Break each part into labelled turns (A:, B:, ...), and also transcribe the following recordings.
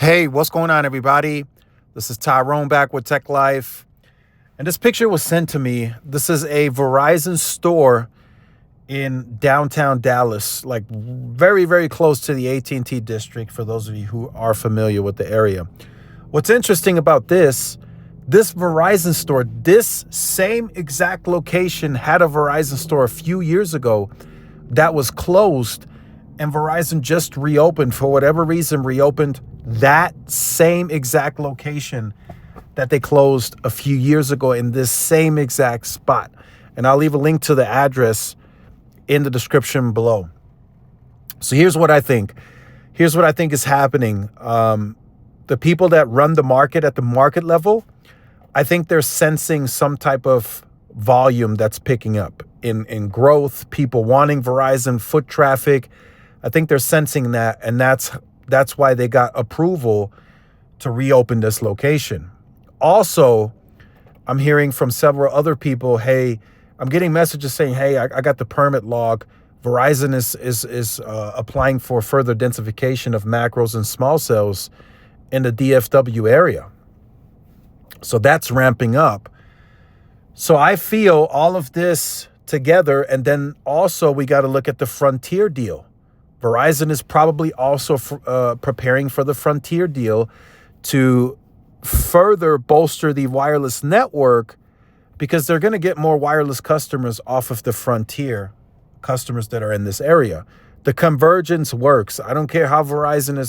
A: Hey, what's going on, everybody? This is Tyrone back with Tech Life. And this picture was sent to me. This is a Verizon store in downtown Dallas, like very, very close to the AT&T district, for those of you who are familiar with the area. What's interesting about this Verizon store, this same exact location had a Verizon store a few years ago that was closed, and Verizon just reopened, for whatever reason, reopened that same exact location that they closed a few years ago in this same exact spot. And I'll leave a link to the address in the description below. So here's what I think. Here's what I think is happening. The people that run the market at the market level, I think they're sensing some type of volume that's picking up in growth, people wanting Verizon, foot traffic. I think they're sensing that, and that's why they got approval to reopen this location. Also, I'm hearing from several other people, hey, I'm getting messages saying, hey, I got the permit log. Verizon is applying for further densification of macros and small cells in the DFW area. So that's ramping up. So I feel all of this together, and then also we got to look at the Frontier deal. Verizon is probably also preparing for the Frontier deal to further bolster the wireless network, because they're going to get more wireless customers off of the Frontier customers that are in this area. The convergence works. I don't care how Verizon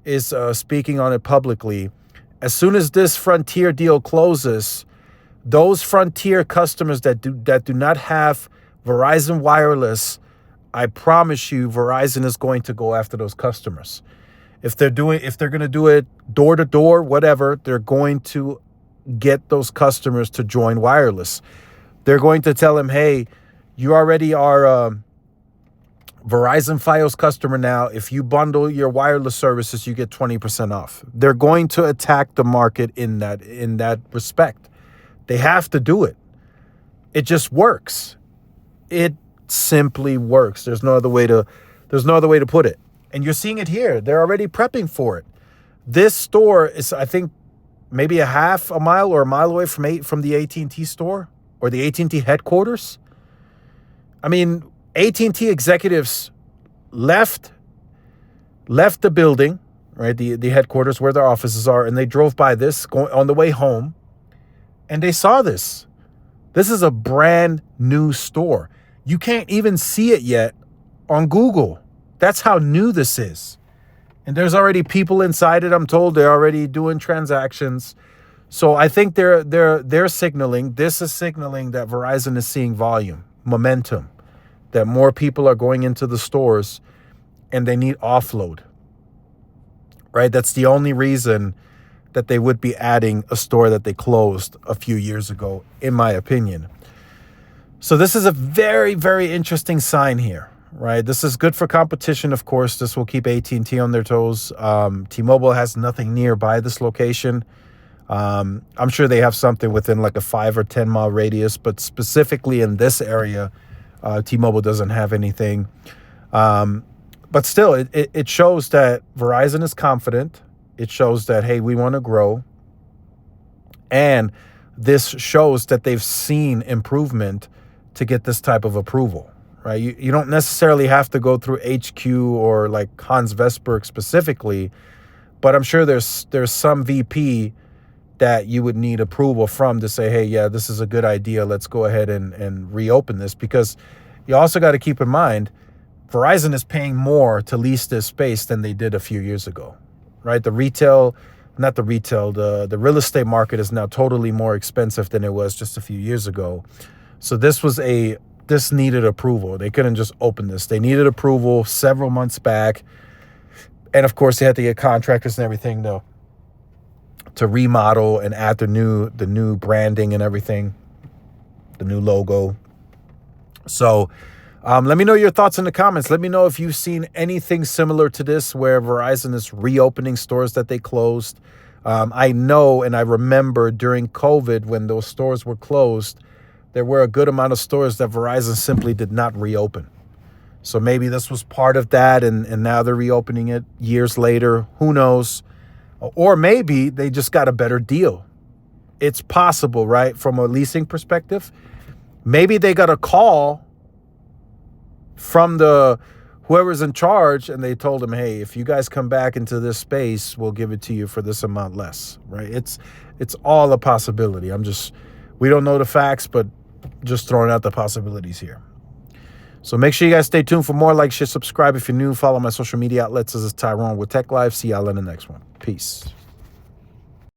A: is speaking on it publicly. As soon as this Frontier deal closes, those Frontier customers that do not have Verizon Wireless, I promise you, Verizon is going to go after those customers. If they're going to do it door to door, whatever, they're going to get those customers to join wireless. They're going to tell them, hey, you already are a Verizon Fios customer now. If you bundle your wireless services, you get 20% off. They're going to attack the market in that respect. They have to do it. It just works. It simply works. There's no other way to put it. And you're seeing it here. They're already prepping for it. This store is, I think, maybe a half a mile or a mile away from the AT&T store or the AT&T headquarters. I mean, AT&T executives left the building, right, the headquarters where their offices are, and they drove by this on the way home, and they saw this. This is a brand new store. You can't even see it yet on Google. That's how new this is. And there's already people inside it. I'm told they're already doing transactions. So I think they're signaling, this is signaling that Verizon is seeing volume, momentum, that more people are going into the stores and they need offload, right? That's the only reason that they would be adding a store that they closed a few years ago, in my opinion. So this is a very, very interesting sign here, right? This is good for competition, of course. This will keep AT&T on their toes. T-Mobile has nothing nearby this location. I'm sure they have something within like a 5 or 10 mile radius, but specifically in this area, T-Mobile doesn't have anything. But still, it shows that Verizon is confident. It shows that, hey, we want to grow. And this shows that they've seen improvement to get this type of approval, right? You don't necessarily have to go through HQ or like Hans Vesperk specifically, but I'm sure there's some VP that you would need approval from to say, hey, yeah, this is a good idea. Let's go ahead and reopen this, because you also got to keep in mind, Verizon is paying more to lease this space than they did a few years ago, right? The real estate market is now totally more expensive than it was just a few years ago. So this needed approval. They couldn't just open this. They needed approval several months back. And of course, they had to get contractors and everything to remodel and add the new branding and everything, the new logo. So let me know your thoughts in the comments. Let me know if you've seen anything similar to this, where Verizon is reopening stores that they closed. I know, and I remember during COVID when those stores were closed, there were a good amount of stores that Verizon simply did not reopen. So maybe this was part of that, and now they're reopening it years later. Who knows? Or maybe they just got a better deal. It's possible, right? From a leasing perspective, maybe they got a call from the whoever's in charge and they told them, hey, if you guys come back into this space, we'll give it to you for this amount less, right? It's all a possibility. We don't know the facts, but just throwing out the possibilities here. So make sure you guys stay tuned for more. Like, share, subscribe if you're new. Follow my social media outlets. This is Tyrone with Tech Life. See y'all in the next one. Peace.